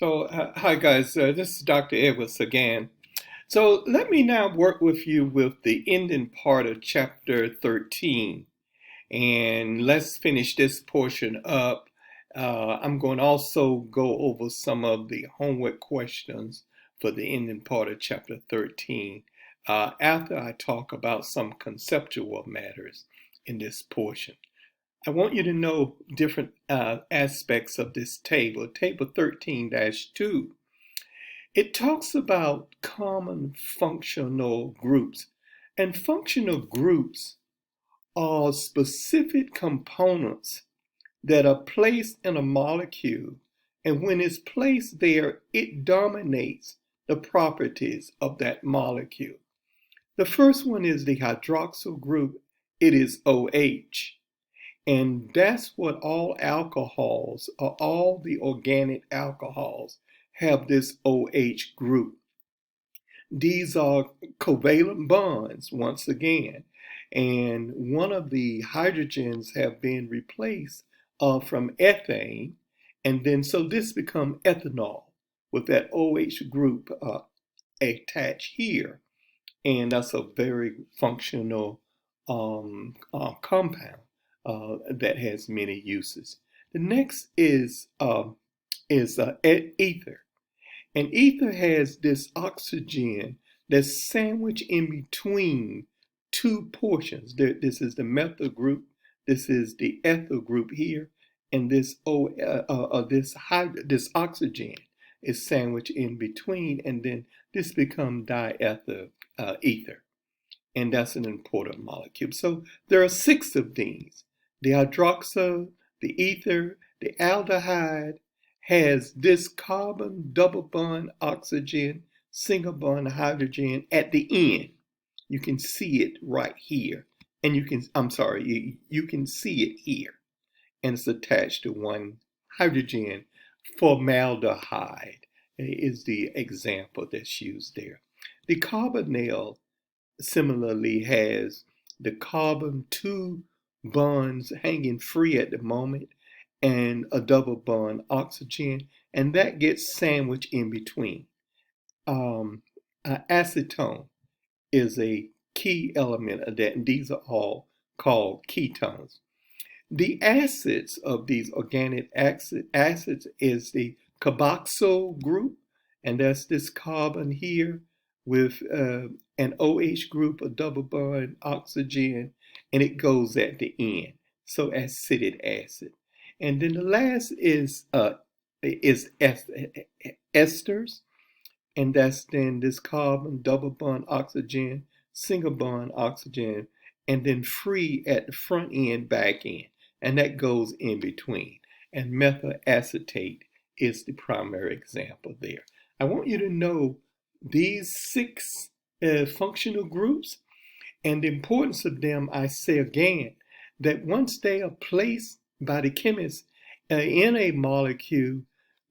Hi guys, this is Dr. Edwards again. So, let me now work with you with the ending part of chapter 13. And let's finish this portion up. I'm going to also go over some of the homework questions for the ending part of chapter 13 after I talk about some conceptual matters in this portion. I want you to know different aspects of this table. Table 13-2. It talks about common functional groups. And functional groups are specific components that are placed in a molecule. And when it's placed there, it dominates the properties of that molecule. The first one is the hydroxyl group. It is OH. And that's what all alcohols, or all the organic alcohols, have this OH group. These are covalent bonds, once again. And one of the hydrogens have been replaced from ethane. And then so this becomes ethanol with that OH group attached here. And that's a very functional compound that has many uses. The next is ether. And ether has this oxygen that's sandwiched in between two portions. This is the methyl group. This is the ethyl group here, and this this oxygen is sandwiched in between, and then this becomes diethyl ether, and that's an important molecule. So there are six of these. The hydroxyl, the ether, the aldehyde has this carbon double bond oxygen, single bond hydrogen at the end. You can see it right here. And you can see it here. And it's attached to one hydrogen. Formaldehyde is the example that's used there. The carbonyl similarly has the carbon two bonds hanging free at the moment and a double bond oxygen, and that gets sandwiched in between. Acetone is a key element of that, and these are all called ketones. The acids of these organic acids is the carboxyl group, and that's this carbon here with an OH group, a double bond oxygen, and it goes at the end. So acidic acid. And then the last is esters, and that's then this carbon, double bond oxygen, single bond oxygen, and then free at the front end, back end, and that goes in between. And methyl acetate is the primary example there. I want you to know these six functional groups and the importance of them. I say again that once they are placed by the chemist in a molecule,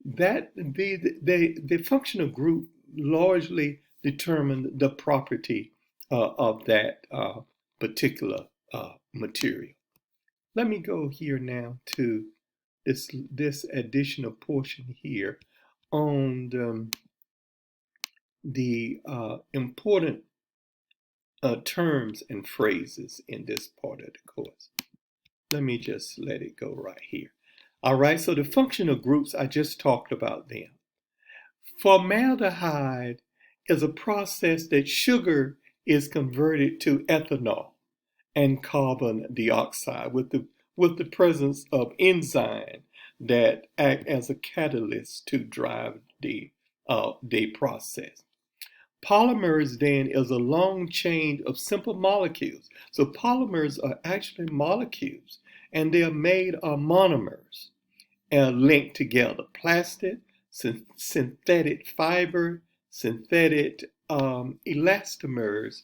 that the functional group largely determine the property of that particular material. Let me go here now to this additional portion here on the important terms and phrases in this part of the course. Let me just let it go right here. All right, so the functional groups, I just talked about them. Formaldehyde is a process that sugar is converted to ethanol and carbon dioxide with the presence of enzyme that act as a catalyst to drive the process. Polymers then is a long chain of simple molecules. So polymers are actually molecules, and they are made of monomers linked together. Plastic, synthetic fiber, synthetic elastomers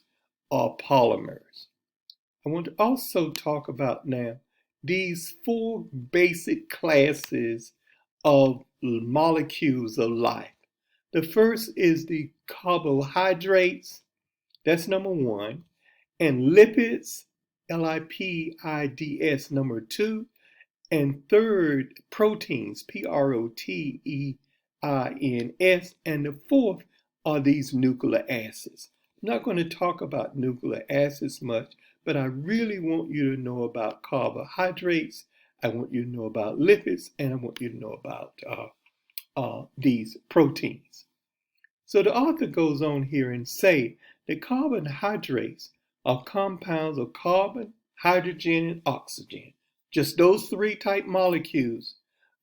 are polymers. I want to also talk about now these four basic classes of molecules of life. The first is the carbohydrates, that's number one, and lipids, lipids, number two, and third, proteins, proteins, INS, and the fourth are these nucleic acids. I'm not going to talk about nucleic acids much, but I really want you to know about carbohydrates. I want you to know about lipids, and I want you to know about these proteins. So the author goes on here and say that carbohydrates are compounds of carbon, hydrogen, and oxygen. Just those three type molecules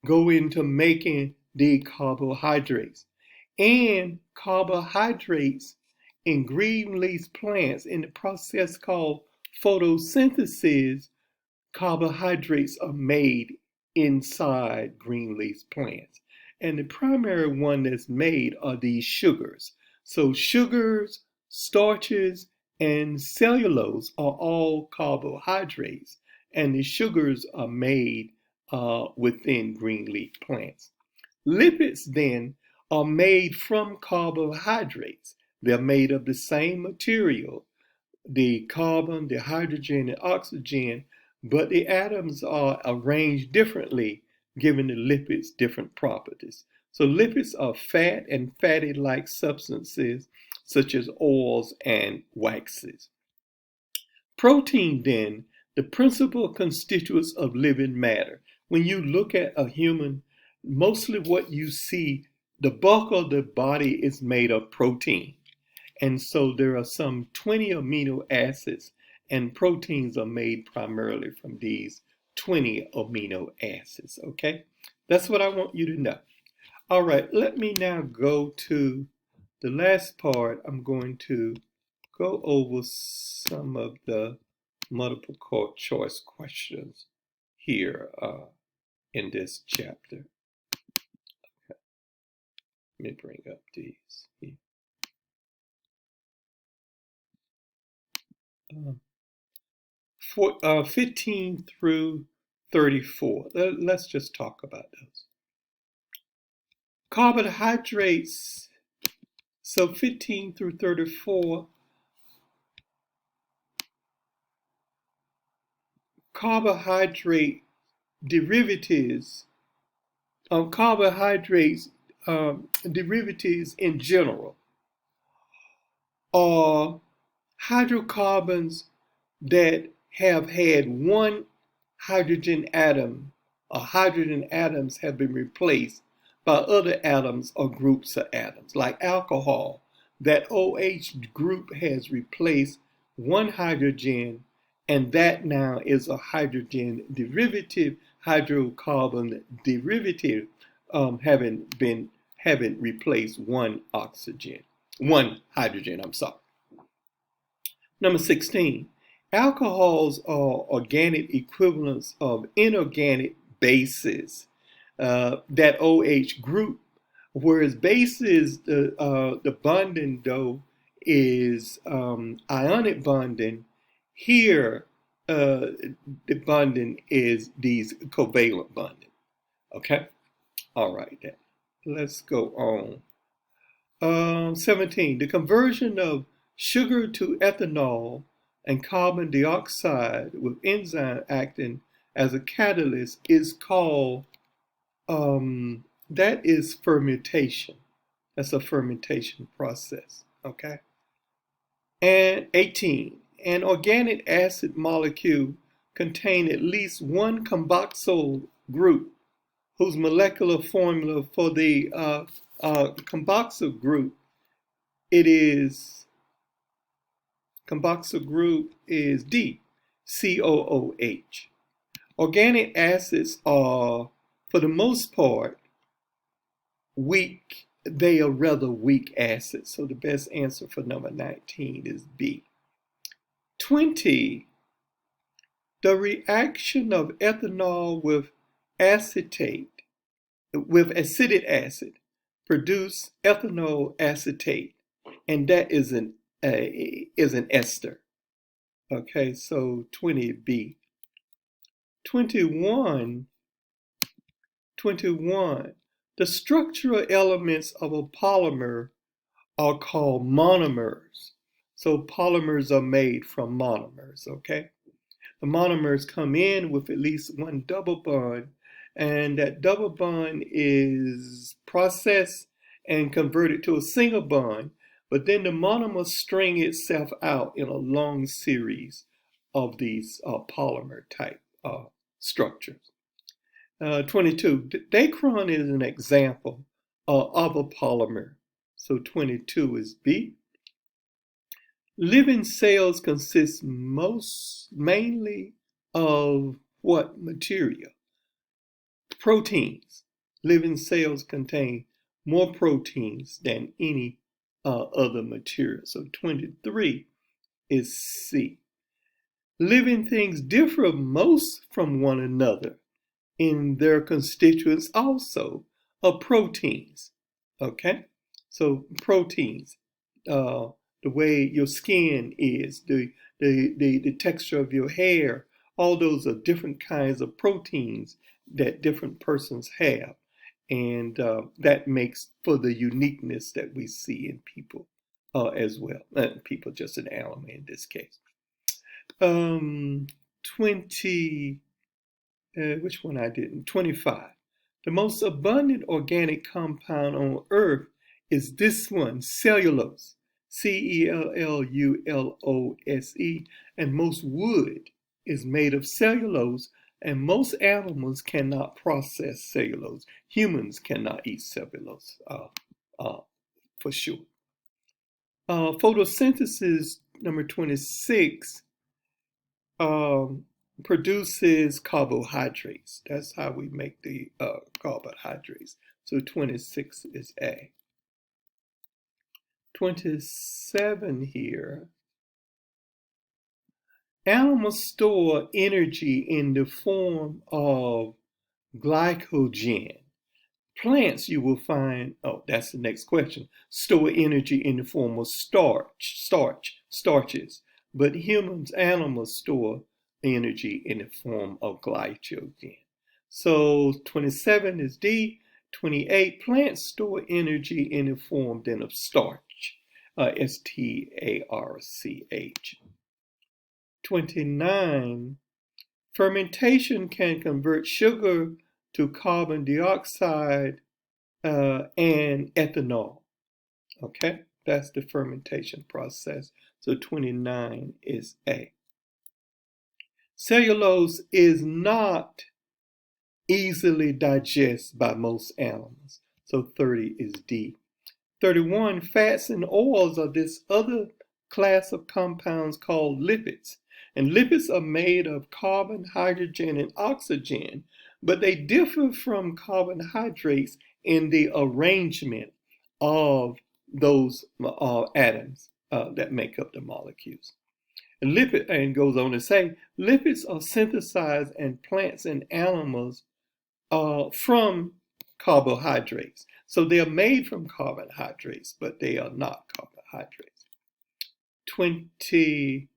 go into making the carbohydrates. And carbohydrates in green leaf plants in the process called photosynthesis, carbohydrates are made inside green leaf plants. And the primary one that's made are these sugars. So sugars, starches, and cellulose are all carbohydrates. And the sugars are made within green leaf plants. Lipids then are made from carbohydrates. They're made of the same material, the carbon, the hydrogen, and oxygen, but the atoms are arranged differently, giving the lipids different properties. So lipids are fat and fatty-like substances such as oils and waxes. Protein, then, the principal constituents of living matter. When you look at a human, mostly what you see, the bulk of the body is made of protein. And so there are some 20 amino acids, and proteins are made primarily from these 20 amino acids, okay? That's what I want you to know. All right, let me now go to the last part. I'm going to go over some of the multiple choice questions here in this chapter. Okay. Let me bring up these here. 15 through 34. Let's just talk about those. Carbohydrates, so 15 through 34, carbohydrate derivatives, carbohydrates derivatives in general are hydrocarbons that have had one hydrogen atom or hydrogen atoms have been replaced by other atoms or groups of atoms. Like alcohol, that OH group has replaced one hydrogen, and that now is a hydrogen derivative, hydrocarbon derivative, having replaced one hydrogen, I'm sorry. Number 16, alcohols are organic equivalents of inorganic bases, that OH group, whereas bases, the bonding though is ionic bonding. Here, the bonding is these covalent bonding. Okay? All right, then. Let's go on. 17, the conversion of sugar to ethanol and carbon dioxide with enzyme acting as a catalyst is called, that is fermentation. That's a fermentation process, okay? And 18, an organic acid molecule contains at least one carboxyl group whose molecular formula for the carboxyl group, carboxyl group is D, COOH. Organic acids are, for the most part, weak. They are rather weak acids. So the best answer for number 19 is B. 20, the reaction of ethanol with acetic acid produce ethanol acetate, and that is an ester. Okay, so 20B. 21, the structural elements of a polymer are called monomers. So polymers are made from monomers, okay? The monomers come in with at least one double bond, and that double bond is processed and converted to a single bond, but then the monomer string itself out in a long series of these polymer type structures. 22, dacron is an example of a polymer. So 22 is B. Living cells consist mainly of what material? Proteins. Living cells contain more proteins than any other material. So 23 is C. Living things differ most from one another in their constituents also of proteins. Okay? So proteins, the way your skin is, the texture of your hair, all those are different kinds of proteins that different persons have. And that makes for the uniqueness that we see in people as well. People, just an animal in this case. 20, which one I didn't? 25. The most abundant organic compound on Earth is this one, cellulose. cellulose, and most wood is made of cellulose, and most animals cannot process cellulose. Humans cannot eat cellulose, for sure. Photosynthesis, number 26, produces carbohydrates. That's how we make the carbohydrates. So 26 is A. 27 here. Animals store energy in the form of glycogen. Plants, you will find, oh, that's the next question, store energy in the form of starches. But animals store energy in the form of glycogen. So 27 is D. 28, plants store energy in the form then of starch, starch. 29, fermentation can convert sugar to carbon dioxide and ethanol. Okay, that's the fermentation process. So 29 is A. Cellulose is not easily digested by most animals. So 30 is D. 31, fats and oils are this other class of compounds called lipids. And lipids are made of carbon, hydrogen, and oxygen, but they differ from carbohydrates in the arrangement of those atoms that make up the molecules. And goes on to say, lipids are synthesized in plants and animals from carbohydrates. So they are made from carbohydrates, but they are not carbohydrates. 23.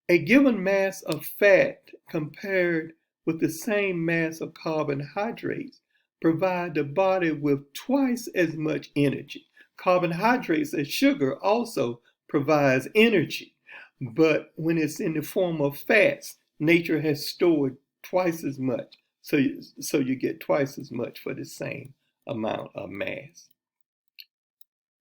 A given mass of fat compared with the same mass of carbohydrates provide the body with twice as much energy. Carbohydrates and sugar also provides energy, but when it's in the form of fats, nature has stored twice as much. So you get twice as much for the same amount of mass.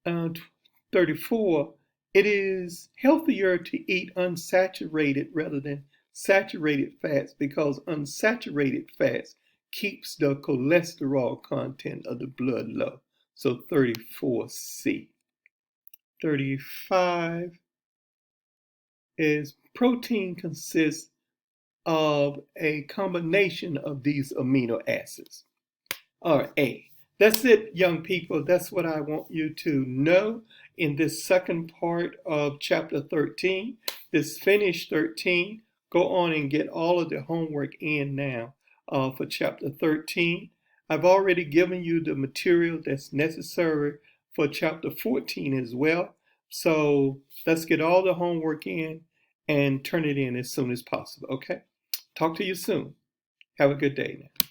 34, it is healthier to eat unsaturated rather than saturated fats because unsaturated fats keeps the cholesterol content of the blood low. So 34C. 35 is protein consists of a combination of these amino acids. All right, A. That's it, young people. That's what I want you to know in this second part of Chapter 13. This finished 13. Go on and get all of the homework in now for Chapter 13. I've already given you the material that's necessary for Chapter 14 as well. So let's get all the homework in and turn it in as soon as possible, okay? Talk to you soon. Have a good day now.